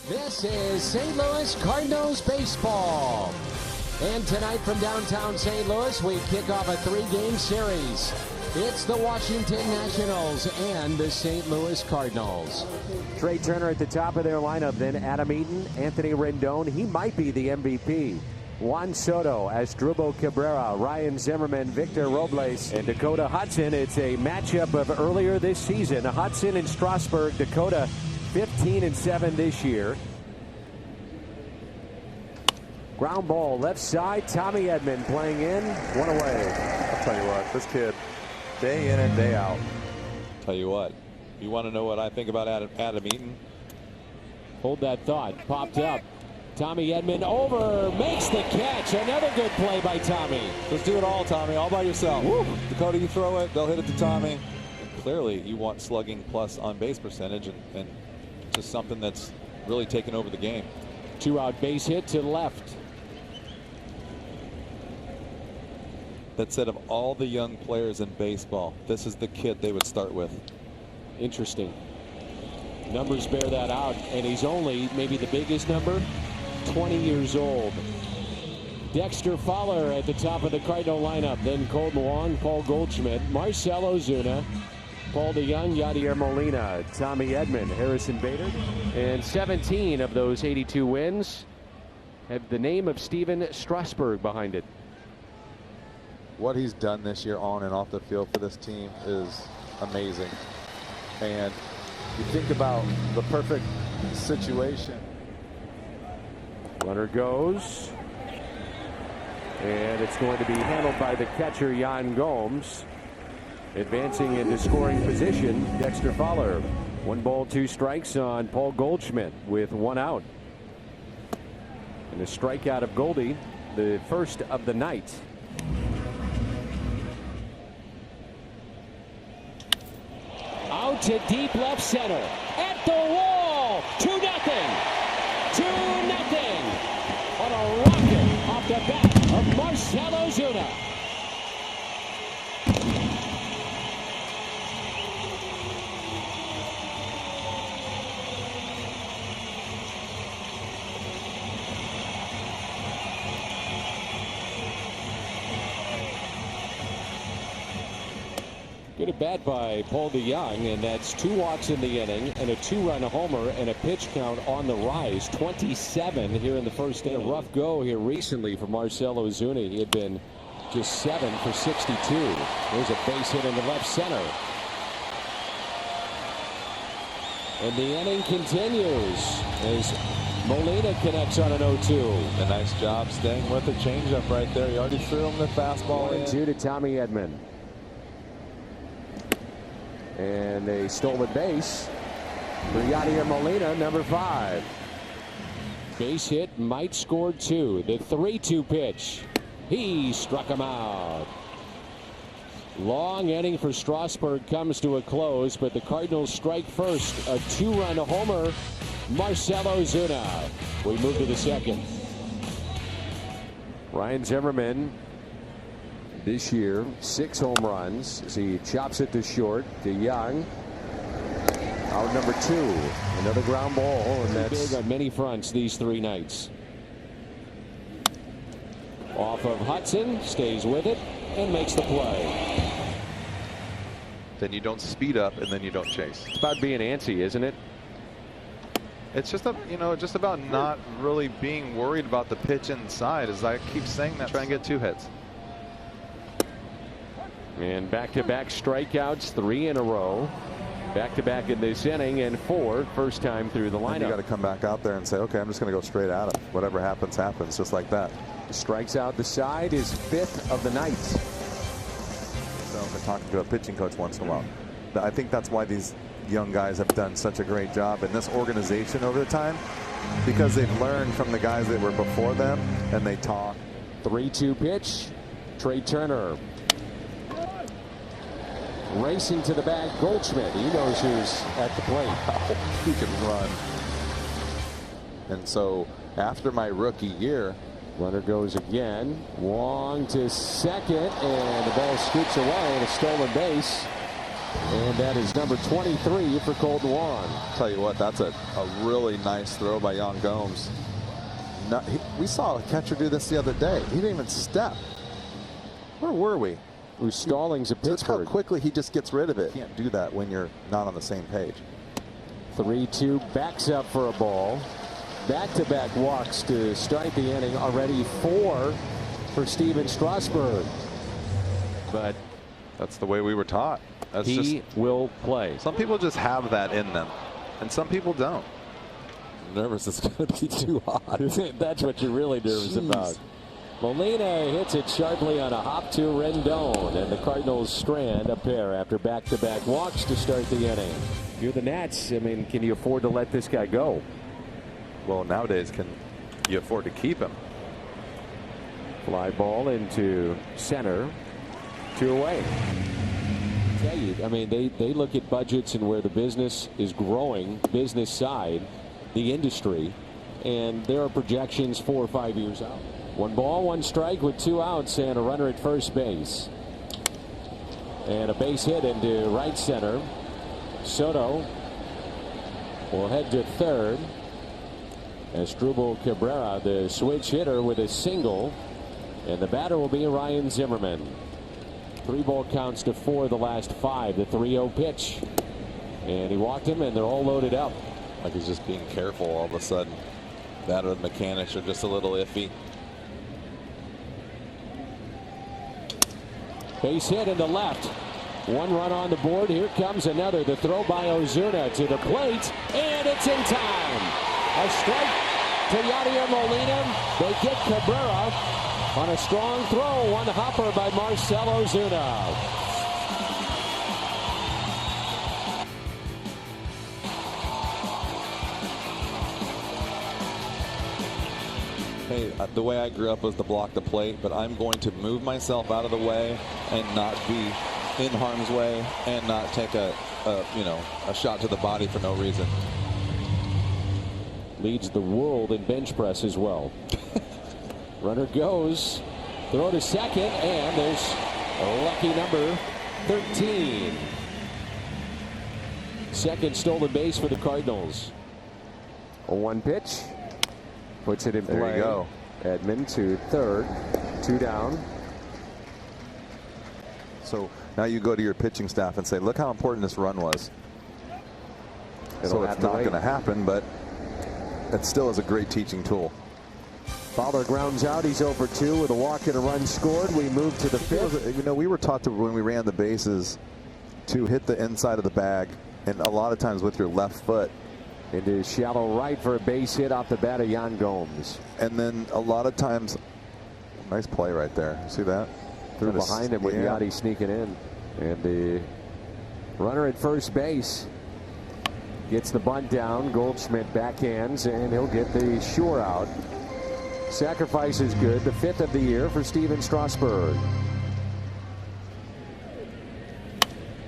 This is St. Louis Cardinals baseball. And tonight from downtown St. Louis, we kick off a 3-game series. It's the Washington Nationals and the St. Louis Cardinals. Trey Turner at the top of their lineup, then Adam Eaton, Anthony Rendon. He might be the MVP. Juan Soto, Asdrubal Cabrera, Ryan Zimmerman, Victor Robles, and Dakota Hudson. It's a matchup of earlier this season. Hudson and Strasburg. Dakota 15-7 this year. Ground ball left side. Tommy Edman playing in. One away. I'll tell you what, this kid, day in and day out. Tell you what, you want to know what I think about Adam Eaton? Hold that thought. Popped up. Tommy Edman over, makes the catch. Another good play by Tommy. Just do it all, Tommy, all by yourself. Woo. Dakota, you throw it, they'll hit it to Tommy. And clearly, you want slugging plus on base percentage, and just something that's really taken over the game. 2-out base hit to left. That said, of all the young players in baseball, this is the kid they would start with. Interesting. Numbers bear that out, and he's only maybe the biggest number, 20 years old. Dexter Fowler at the top of the Cardinal lineup. Then Colton Wong, Paul Goldschmidt, Marcell Ozuna, Paul DeYoung, Yadier Molina, Tommy Edman, Harrison Bader. And 17 of those 82 wins have the name of Steven Strasburg behind it. What he's done this year on and off the field for this team is amazing. And you think about the perfect situation. Runner goes. And it's going to be handled by the catcher, Yan Gomes. Advancing into scoring position, Dexter Fowler. 1 ball, 2 strikes on Paul Goldschmidt with 1 out. And a strikeout of Goldie, the first of the night. Out to deep left center. At the wall. 2-0. 2-0. On a rocket off the bat of Marcell Ozuna. Good at bat by Paul DeYoung, and that's 2 walks in the inning and a 2-run homer and a pitch count on the rise. 27 here in the first inning. A rough go here recently for Marcell Ozuna. He had been just 7 for 62. There's a base hit in the left center. And the inning continues as Molina connects on an 0-2. A nice job staying with the changeup right there. He already threw him the fastball. 1-2 to Tommy Edman. And a stolen base for Yadier Molina, number 5. Base hit, might score 2. The 3-2 pitch. He struck him out. Long inning for Strasburg comes to a close, but the Cardinals strike first. A 2-run homer, Marcell Ozuna. We move to the second. Ryan Zimmerman this year, 6 home runs as he chops it to short. DeYoung out number 2. Another ground ball, and that's big on many fronts these 3 nights. Off of Hudson, stays with it and makes the play. Then you don't speed up and then you don't chase. It's about being antsy, isn't it? It's just just about not really being worried about the pitch inside. As I keep saying that, try and get 2 hits. And back-to-back strikeouts, 3 in a row. Back-to-back in this inning, and 4 first time through the lineup. You got to come back out there and say, okay, I'm just going to go straight at him. Whatever happens, happens, just like that. Strikes out the side, is 5th of the night. So I've been talking to a pitching coach once in a while. I think that's why these young guys have done such a great job in this organization over the time, because they've learned from the guys that were before them, and they talk. 3-2 pitch. Trey Turner racing to the bag. Goldschmidt, he knows who's at the plate. He can run. And so after my rookie year, runner goes again. Wong to second, and the ball scoots away, and a stolen base. And that is number 23 for Colton Wong. Tell you what, that's a really nice throw by Yan Gomes. We saw a catcher do this the other day. He didn't even step. Where were we? Stallings of Pittsburgh. Look how quickly he just gets rid of it. You can't do that when you're not on the same page. 3-2, backs up for a ball. Back-to-back walks to start the inning. Already 4 for Steven Strasburg. But that's the way we were taught. That's he will play. Some people just have that in them, and some people don't. I'm nervous it's going to be too hot. That's what you're really nervous about. Molina hits it sharply on a hop to Rendon, and the Cardinals strand a pair after back-to-back walks to start the inning. You're the Nats. I mean, can you afford to let this guy go? Well, nowadays, can you afford to keep him? Fly ball into center. 2 away. I tell you, I mean, they look at budgets and where the business is growing, business side, the industry, and there are projections 4 or 5 years out. 1 ball, 1 strike with 2 outs and a runner at first base. And a base hit into right center. Soto will head to third. Asdrubal Cabrera, the switch hitter, with a single. And the batter will be Ryan Zimmerman. 3 ball counts to 4 the last 5. The 3-0 pitch. And he walked him, and they're all loaded up. Like he's just being careful all of a sudden. That or the mechanics are just a little iffy. Base hit into left. 1 run on the board. Here comes another. The throw by Ozuna to the plate, and it's in time. A strike to Yadier Molina. They get Cabrera on a strong throw. 1 hopper by Marcell Ozuna. Hey, the way I grew up was to block the plate, but I'm going to move myself out of the way and not be in harm's way and not take a shot to the body for no reason. Leads the world in bench press as well. Runner goes, throw to second, and there's a lucky number 13. Second stolen base for the Cardinals. A 1 pitch. Puts it in play. There you go. Edman to third. 2 down. So now you go to your pitching staff and say, look how important this run was. So it's not going to happen, but it still is a great teaching tool. Fowler grounds out. He's over 2 with a walk and a run scored. We move to the 5th. You know, we were taught to, when we ran the bases, to hit the inside of the bag, and a lot of times with your left foot. Into shallow right for a base hit off the bat of Yan Gomes. And then a lot of times, nice play right there. See that? Through behind him with Yadi sneaking in. And the runner at first base gets the bunt down. Goldschmidt backhands, and he'll get the sure out. Sacrifice is good. The 5th of the year for Steven Strasburg.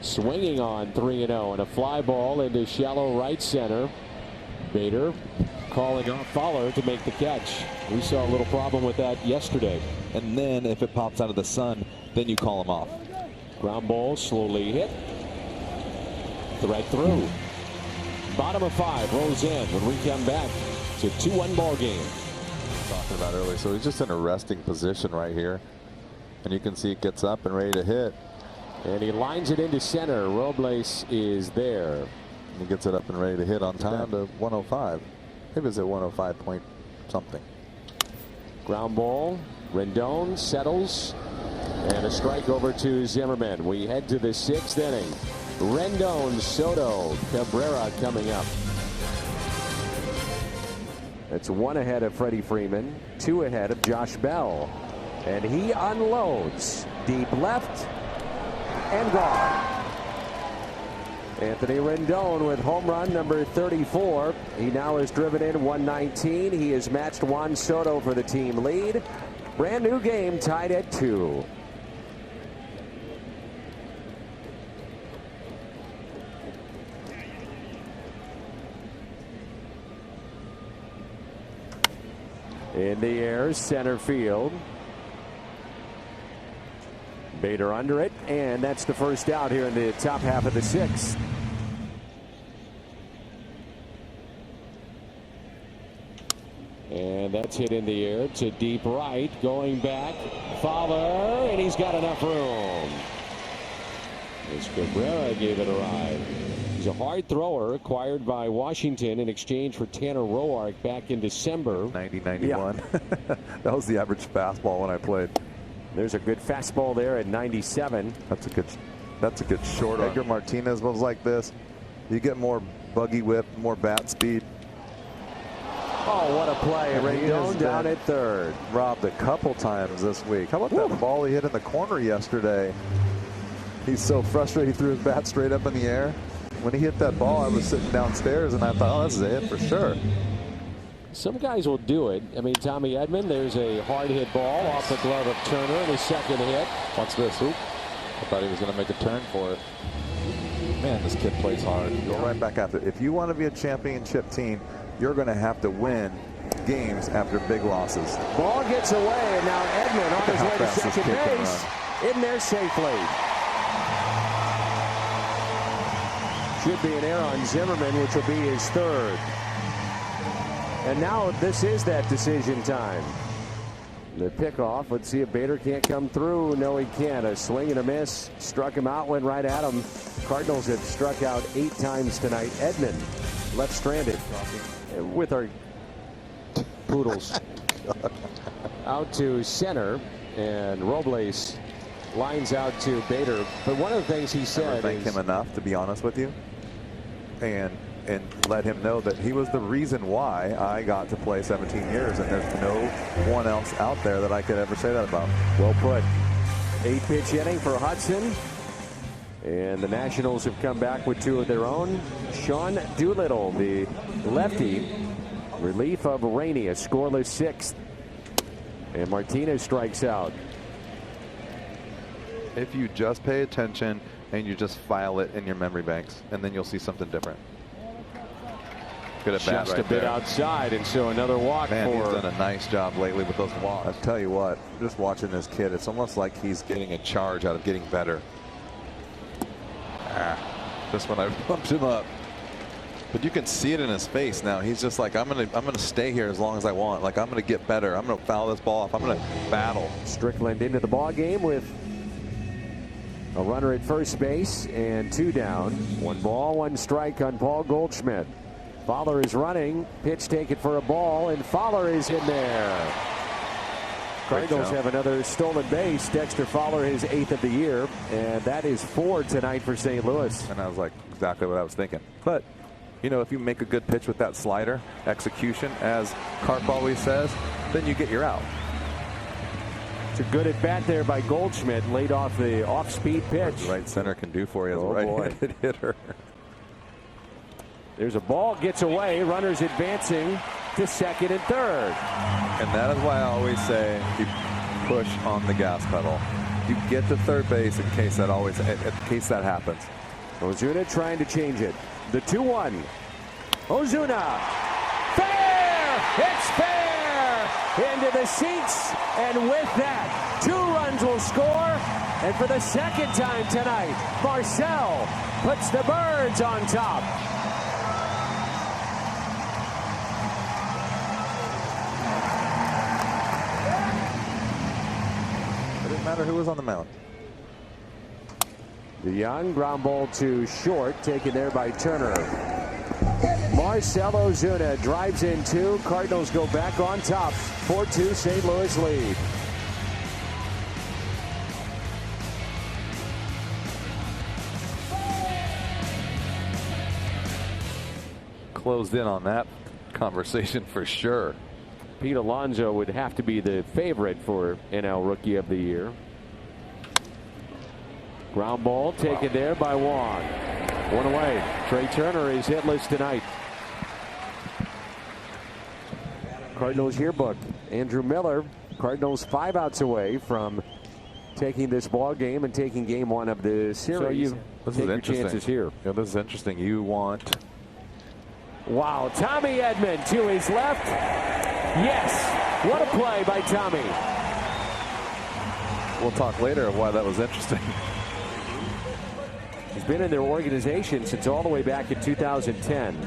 Swinging on 3-0 and a fly ball into shallow right center. Bader calling off Fowler to make the catch. We saw a little problem with that yesterday. And then if it pops out of the sun, then you call him off. Ground ball slowly hit. Thread through. Bottom of 5 rolls in when we come back. It's a 2-1 ball game. Talking about earlier. So he's just in a resting position right here. And you can see it gets up and ready to hit. And he lines it into center. Robles is there. He gets it up and ready to hit on time to 105. Maybe it's at 105 point something. Ground ball. Rendon settles. And a strike over to Zimmerman. We head to the 6th inning. Rendon, Soto, Cabrera coming up. It's 1 ahead of Freddie Freeman. 2 ahead of Josh Bell. And he unloads. Deep left. And gone. Anthony Rendon with home run number 34. He now has driven in 119. He has matched Juan Soto for the team lead. Brand new game tied at 2. In the air, center field. Bader under it, and that's the first out here in the top half of the sixth. And that's hit in the air to deep right. Going back. Fowler, and he's got enough room. As Cabrera gave it a ride. He's a hard thrower acquired by Washington in exchange for Tanner Roark back in December. 90-91. Yeah. That was the average fastball when I played. There's a good fastball there at 97. That's a good short. Edgar Martinez was like this. You get more buggy whip, more bat speed. Oh, what a play. Rendon down at third. Robbed a couple times this week. How about that ball he hit in the corner yesterday? He's so frustrated he threw his bat straight up in the air. When he hit that ball, I was sitting downstairs and I thought, oh, this is a hit for sure. Some guys will do it. I mean, Tommy Edman, there's a hard hit ball off the glove of Turner in his second hit. Watch this. Oop. I thought he was going to make a turn for it. Man, this kid plays hard. Go right back after it. If you want to be a championship team, you're going to have to win games after big losses. Ball gets away, and now Edman on his way to second base. In there safely. Should be an error on Zimmerman, which will be his third. And now this is that decision time. The pickoff. Let's see if Bader can't come through. No, he can't. A swing and a miss. Struck him out, went right at him. Cardinals have struck out 8 times tonight. Edman left stranded with our Poodles. Out to center, and Robles lines out to Bader. But one of the things he said thank him enough, to be honest with you, and let him know that he was the reason why I got to play 17 years, and there's no one else out there that I could ever say that about. Well put. 8-pitch inning for Hudson. And the Nationals have come back with 2 of their own. Sean Doolittle, the lefty, relief of Rainey, a scoreless 6th. And Martinez strikes out. If you just pay attention and you just file it in your memory banks, and then you'll see something different. Good at bat just right a bit there. outside, and so another walk. Man, for he's done a nice job lately with those walks. I tell you what, just watching this kid, it's almost like he's getting a charge out of getting better. Just when I pumped him up, but you can see it in his face now. He's just like, I'm gonna stay here as long as I want. Like, I'm gonna get better. I'm gonna foul this ball off. I'm gonna battle. Strickland into the ball game with a runner at first base and 2 down. 1 ball, 1 strike on Paul Goldschmidt. Fowler is running. Pitch taken for a ball, and Fowler is in there. Cardinals have another stolen base. Dexter Fowler, his 8th of the year, and that is 4 tonight for St. Louis. And I was like, exactly what I was thinking. But, you know, if you make a good pitch with that slider, execution, as Carp always says, then you get your out. It's a good at bat there by Goldschmidt, laid off the off-speed pitch. Right center can do for you as a right-handed hitter. There's a ball, gets away, runners advancing to second and third. And that is why I always say you push on the gas pedal. You get to third base in case that happens. Ozuna trying to change it. The 2-1. Ozuna. Fair! It's fair! Into the seats. And with that, 2 runs will score. And for the second time tonight, Marcel puts the Birds on top. Matter who was on the mound. The young ground ball to short, taken there by Turner. Marcell Ozuna drives in 2. Cardinals go back on top. 4-2 St. Louis lead. Closed in on that conversation for sure. Pete Alonso would have to be the favorite for NL Rookie of the Year. Ground ball taken there by Wong. 1 away. Trey Turner is hitless tonight. Cardinals yearbook. Andrew Miller. Cardinals 5 outs away from taking this ball game and taking game 1 of the series. So this is interesting. Chances here. Yeah, this is interesting. You want. Wow. Tommy Edman to his left. Yes. What a play by Tommy. we'll talk later of why that was interesting. He's been in their organization since all the way back in 2010.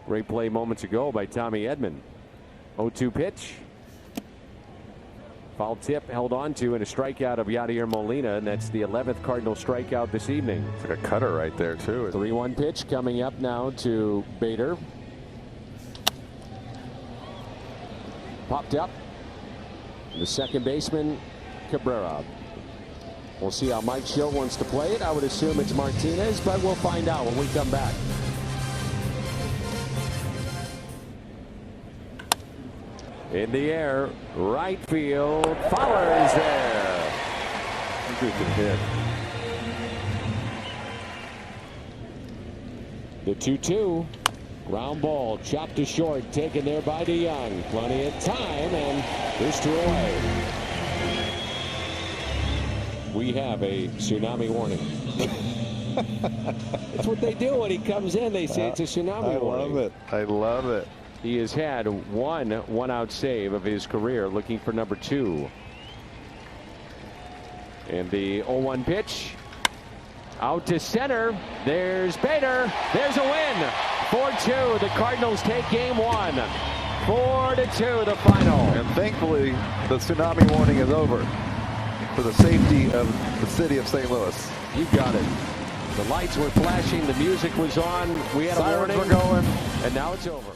Great play moments ago by Tommy Edman. 0-2 pitch. Foul tip held on to, and a strikeout of Yadier Molina, and that's the 11th Cardinal strikeout this evening. It's like a cutter right there, too. 3-1 pitch coming up now to Bader. Popped up. The second baseman, Cabrera. We'll see how Mike Schill wants to play it. I would assume it's Martinez, but we'll find out when we come back. In the air, right field. Fowler is there. Good hit. The 2-2. Ground ball chopped to short, taken there by DeYoung. Plenty of time, and there's 2 away. We have a tsunami warning. That's what they do when he comes in. They say it's a tsunami warning. I love it. I love it. He has had one out save of his career, looking for number 2. And the 0-1 pitch. Out to center. There's Bader. There's a win. 4-2. The Cardinals take game 1. 4-2 the final. And thankfully, the tsunami warning is over for the safety of the city of St. Louis. You got it. The lights were flashing. The music was on. We had a warning. Sirens were going. And now it's over.